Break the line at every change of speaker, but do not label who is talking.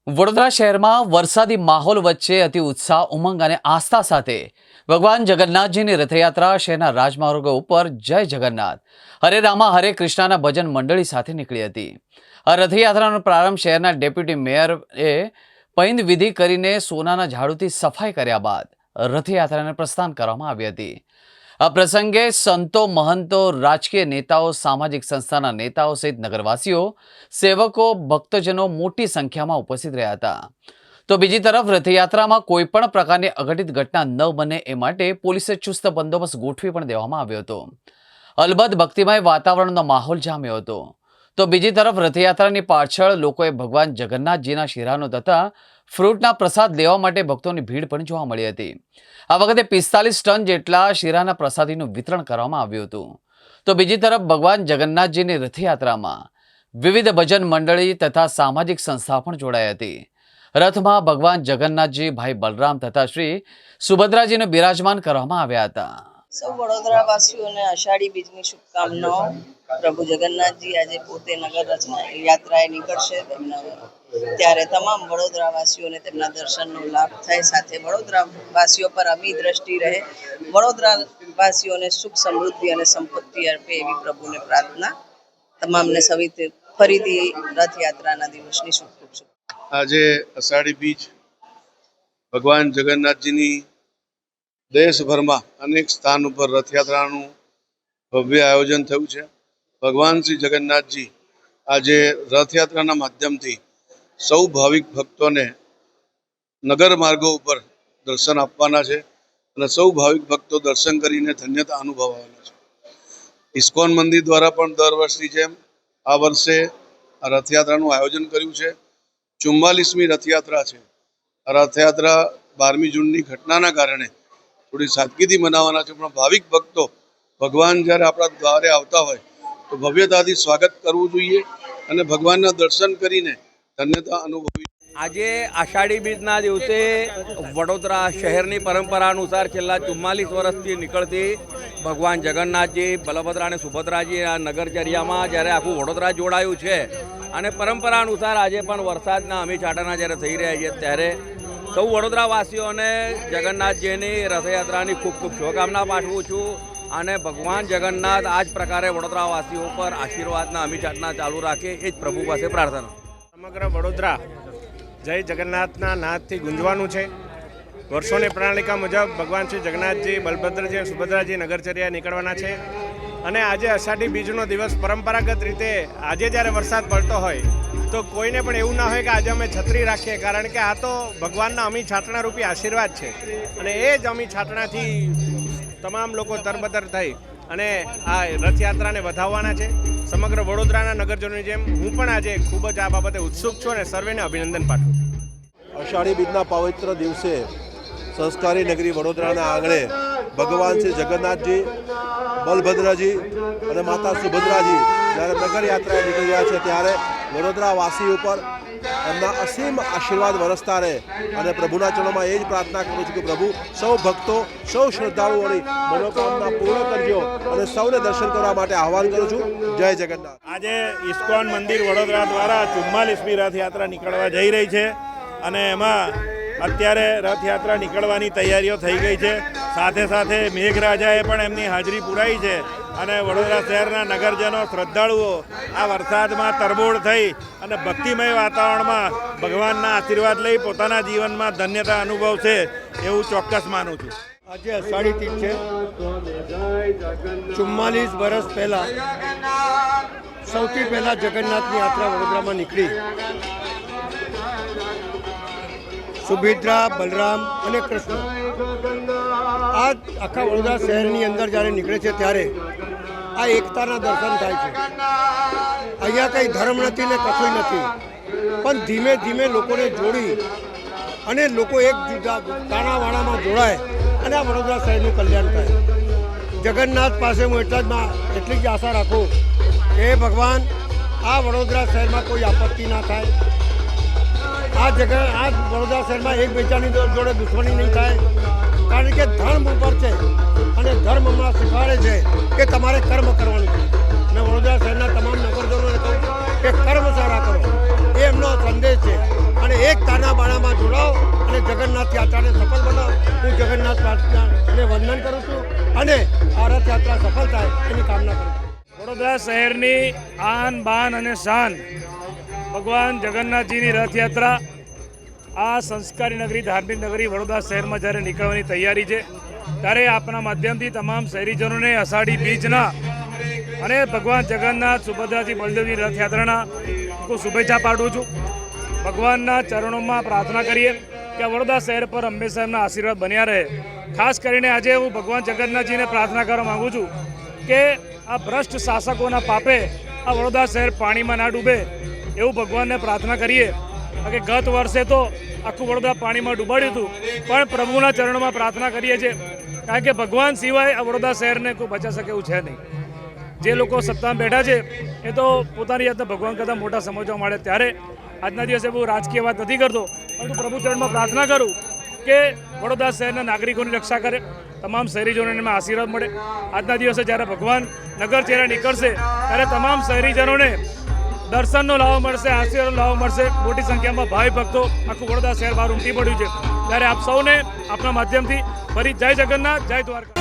વડોદરા શહેરમાં વરસાદી માહોલ વચ્ચે અતિ ઉત્સાહ, ઉમંગ અને આસ્થા સાથે ભગવાન જગન્નાથજીની રથયાત્રા શહેરના રાજમાર્ગો ઉપર જય જગન્નાથ, હરે રામા હરે કૃષ્ણના ભજન મંડળી સાથે નીકળી હતી. આ રથયાત્રાનો પ્રારંભ શહેરના ડેપ્યુટી મેયરે પૈંદ વિધિ કરીને સોનાના ઝાડુથી સફાઈ કર્યા બાદ રથયાત્રાને પ્રસ્થાન કરવામાં આવી હતી. આ પ્રસંગે સંતો, મહંતો, રાજકીય નેતાઓ, સામાજિક સંસ્થાના નેતાઓ સહિત નગરવાસીઓ, સેવકો, ભક્તજનો મોટી સંખ્યામાં ઉપસ્થિત રહ્યા હતા. તો બીજી તરફ રથયાત્રામાં કોઈ પણ પ્રકારની અઘટિત ઘટના ન બને એ માટે પોલીસે ચુસ્ત બંદોબસ્ત ગોઠવી પણ દેવામાં આવ્યો હતો. અલબત્ત ભક્તિમય વાતાવરણનો માહોલ જામ્યો હતો. તો બીજી તરફ રથયાત્રાની પાછળ લોકોએ ભગવાન જગન્નાથજીના શિરાનો તથા ફ્રૂટના પ્રસાદ લેવા માટે ભક્તોની ભીડ પણ જોવા મળી હતી. આ વખતે 45 ટન જેટલા શિરાના પ્રસાદીનું વિતરણ કરવામાં આવ્યું હતું. તો બીજી તરફ ભગવાન જગન્નાથજીની રથયાત્રામાં વિવિધ ભજન મંડળી તથા સામાજિક સંસ્થા પણ જોડાઈ હતી. રથમાં ભગવાન જગન્નાથજી, ભાઈ બલરામ તથા શ્રી સુભદ્રાજીને બિરાજમાન કરવામાં આવ્યા હતા.
સૌ વડોદરાવાસીઓને અષાઢી બીજની શુભકામનાઓ. પ્રભુ જગન્નાથજી આજે પોતે નગર રચના યાત્રાએ નીકળશે ત્યારે તમામ વડોદરાવાસીઓને તેમના દર્શનનો લાભ થાય, સાથે વડોદરાવાસીઓ પર અમી દ્રષ્ટિ રહે, વડોદરાવાસીઓને સુખ, સમૃદ્ધિ અને સંપત્તિ અર્પે એવી પ્રભુને પ્રાર્થના. તમામને સવિતે ફરીથી રથયાત્રાના દિવસની શુભેચ્છા.
આજે અષાઢી બીજ ભગવાન જગન્નાથજીની દેશભરમાં અનેક સ્થાન ઉપર રથયાત્રાનું ભવ્ય આયોજન થયું છે. ભગવાન શ્રી જગન્નાથજી આજે રથયાત્રાના માધ્યમથી સૌ ભાવિક ભક્તોને નગર માર્ગો ઉપર દર્શન આપવાના છે અને સૌ ભાવિક ભક્તો દર્શન કરીને ધન્યતા અનુભવવાના છે. ઇસ્કોન મંદિર દ્વારા પણ દર વર્ષની જેમ આ વર્ષે આ રથયાત્રાનું આયોજન કર્યું છે. 44મી રથયાત્રા છે. આ રથયાત્રા 12મી જૂનની ઘટનાના કારણે થોડી સાદગીથી મનાવવાના છે, પણ ભાવિક ભક્તો ભગવાન જ્યારે આપણા દ્વારે આવતા હોય તો ભવ્યતાથી સ્વાગત કરવું જોઈએ અને ભગવાનના દર્શન કરીને ધન્યતા અનુભવવી.
આજે આષાઢી બીજના દિવસે વડોદરા શહેરની પરંપરા અનુસાર છેલ્લા 44 વર્ષથી નીકળતી ભગવાન જગન્નાથજી, બલભદ્રા અને સુભદ્રાજી આ નગરચર્યામાં જ્યારે આખું વડોદરા જોડાયું છે અને પરંપરા અનુસાર આજે પણ વરસાદના અમી છાંટાના જ્યારે થઈ રહ્યા છે ત્યારે સૌ વડોદરાવાસીઓને જગન્નાથજીની રથયાત્રાની ખૂબ ખૂબ શુભકામના પાઠવું છું અને ભગવાન જગન્નાથ આ જ પ્રકારે વડોદરાવાસીઓ પર આશીર્વાદના અમી છાંટના ચાલુ રાખે એ જ પ્રભુ પાસે પ્રાર્થના.
સમગ્ર વડોદરા જય જગન્નાથના નાદથી ગુંજવાનું છે. વર્ષોની પ્રણાલિકા મુજબ ભગવાન શ્રી જગન્નાથજી, બલભદ્રજી અને સુભદ્રાજી નગરચર્યા નીકળવાના છે અને આજે અષાઢી બીજનો દિવસ પરંપરાગત રીતે આજે જ્યારે વરસાદ પડતો હોય તો કોઈને પણ એવું ના હોય કે આજે અમે છત્રી રાખીએ, કારણ કે આ તો ભગવાનના અમી છાંટણા રૂપી આશીર્વાદ છે અને એ જ અમી છાંટણાથી તમામ લોકો તરબતર થઈ અને આ રથયાત્રાને વધાવવાના છે. સમગ્ર વડોદરાના નગરજનોની જેમ હું પણ આજે ખૂબ જ આ બાબતે ઉત્સુક છું અને સર્વેને અભિનંદન પાઠવું છું.
અષાઢી બીજના પવિત્ર દિવસે સંસ્કારી નગરી વડોદરાના આંગણે ભગવાન શ્રી જગન્નાથજી, બલભદ્રજી અને માતા સુભદ્રાજી જ્યારે નગર યાત્રાએ નીકળી રહ્યા છે ત્યારે વડોદરાવાસી ઉપર એમના અસીમ આશીર્વાદ વરસતા રહે અને પ્રભુના ચરણોમાં એ જ પ્રાર્થના કરું છું કે પ્રભુ સૌ ભક્તો, સૌ શ્રદ્ધાળુઓની મનોકામના પૂર્ણ કરજો અને સૌને દર્શન કરવા માટે આહવાન કરું છું. જય જગન્નાથ.
આજે ઇસ્કોન મંદિર વડોદરા દ્વારા 44મી રથયાત્રા નીકળવા જઈ રહી છે અને એમાં અત્યારે રથયાત્રા નીકળવાની તૈયારીઓ થઈ ગઈ છે. સાથે સાથે મેઘરાજાએ પણ એમની હાજરી પુરાઈ છે અને વડોદરા શહેરના નગરજનો, શ્રદ્ધાળુઓ આ વરસાદમાં તરબોળ થઈ અને ભક્તિમય વાતાવરણમાં ભગવાનના આશીર્વાદ લઈ પોતાના જીવનમાં ધન્યતા અનુભવશે એવું ચોક્કસ માનું છું.
આજે અષાઢી તીજ છે. 44 વર્ષ પહેલાં સૌથી પહેલાં જગન્નાથની યાત્રા વડોદરામાં નીકળી. સુભદ્રા, બલરામ અને કૃષ્ણ આ આખા વડોદરા શહેરની અંદર જ્યારે નીકળે છે ત્યારે આ એકતાના દર્શન થાય છે. અહીંયા કંઈ ધર્મ નથી ને કશું નથી, પણ ધીમે ધીમે લોકોને જોડી અને લોકો એક જુદા તાણાવાણામાં જોડાય અને આ વડોદરા શહેરનું કલ્યાણ થાય. જગન્નાથ પાસે હું એટલી જ આશા રાખું કે ભગવાન આ વડોદરા શહેરમાં કોઈ આપત્તિ ના થાય, આ વડોદરા શહેરમાં એકબીજાની જોડે દુશ્મની નહીં થાય, કારણ કે ધર્મ ઉપર છે અને ધર્મ હમણાં શીખવાડે છે કે તમારે કર્મ કરવાનું છે. અને વડોદરા શહેરના તમામ નગરજનોને કહું કે કર્મ સારા કરો, એ એમનો સંદેશ છે અને એક અને જગન્નાથ યાત્રાને સફળ બનાવો. હું જગન્નાથ પ્રાર્થનાને વંદન કરું છું અને આ રથયાત્રા સફળ થાય એની કામના કરું છું.
વડોદરા શહેરની આન બાન અને શાન ભગવાન જગન્નાથજીની રથયાત્રા આ સંસ્કારી નગરી, ધાર્મિક નગરી વડોદરા શહેરમાં જ્યારે નીકળવાની તૈયારી છે ત્યારે આપણા માધ્યમથી તમામ શહેરીજનોને અષાઢી બીજના અને ભગવાન જગન્નાથ, સુભદ્રાજી, બલદેવજી રથયાત્રાના હું શુભેચ્છા પાઠવું છું. ભગવાનના ચરણોમાં પ્રાર્થના કરીએ કે વડોદરા શહેર પર હંમેશા એમના આશીર્વાદ બન્યા રહે. ખાસ કરીને આજે હું ભગવાન જગન્નાથજીને પ્રાર્થના કરવા માગું છું કે આ ભ્રષ્ટ શાસકોના પાપે આ વડોદરા શહેર પાણીમાં ના ડૂબે એવું ભગવાનને પ્રાર્થના કરીએ. કે ગત વર્ષે તો આખું વડોદરા પાણીમાં ડૂબાડ્યું હતું, પણ પ્રભુના ચરણોમાં પ્રાર્થના કરીએ છીએ કારણ કે ભગવાન સિવાય આ વડોદરા શહેરને કોઈ બચા શકે એવું છે નહીં. જે લોકો સત્તામાં બેઠા છે એ તો પોતાની જાતને ભગવાન કરતાં મોટા સમજવા માંડે. ત્યારે આજના દિવસે બહુ રાજકીય વાત નથી કરતો, પરંતુ પ્રભુ ચરણમાં પ્રાર્થના કરું કે વડોદરા શહેરના નાગરિકોની રક્ષા કરે, તમામ શહેરીજનોને એમાં આશીર્વાદ મળે. આજના દિવસે જ્યારે ભગવાન નગરચર્યા નીકળશે ત્યારે તમામ શહેરીજનોને દર્શનનો લાભ મળશે, આશીર્વાદનો લાભ મળશે. મોટી સંખ્યામાં ભાઈ ભક્તો આખું વડોદરા શહેર બહાર ઉમટી પડ્યું છે. ત્યારે આપ સૌને આપણા માધ્યમથી ફરી જય જગન્નાથ, જય દ્વારકા.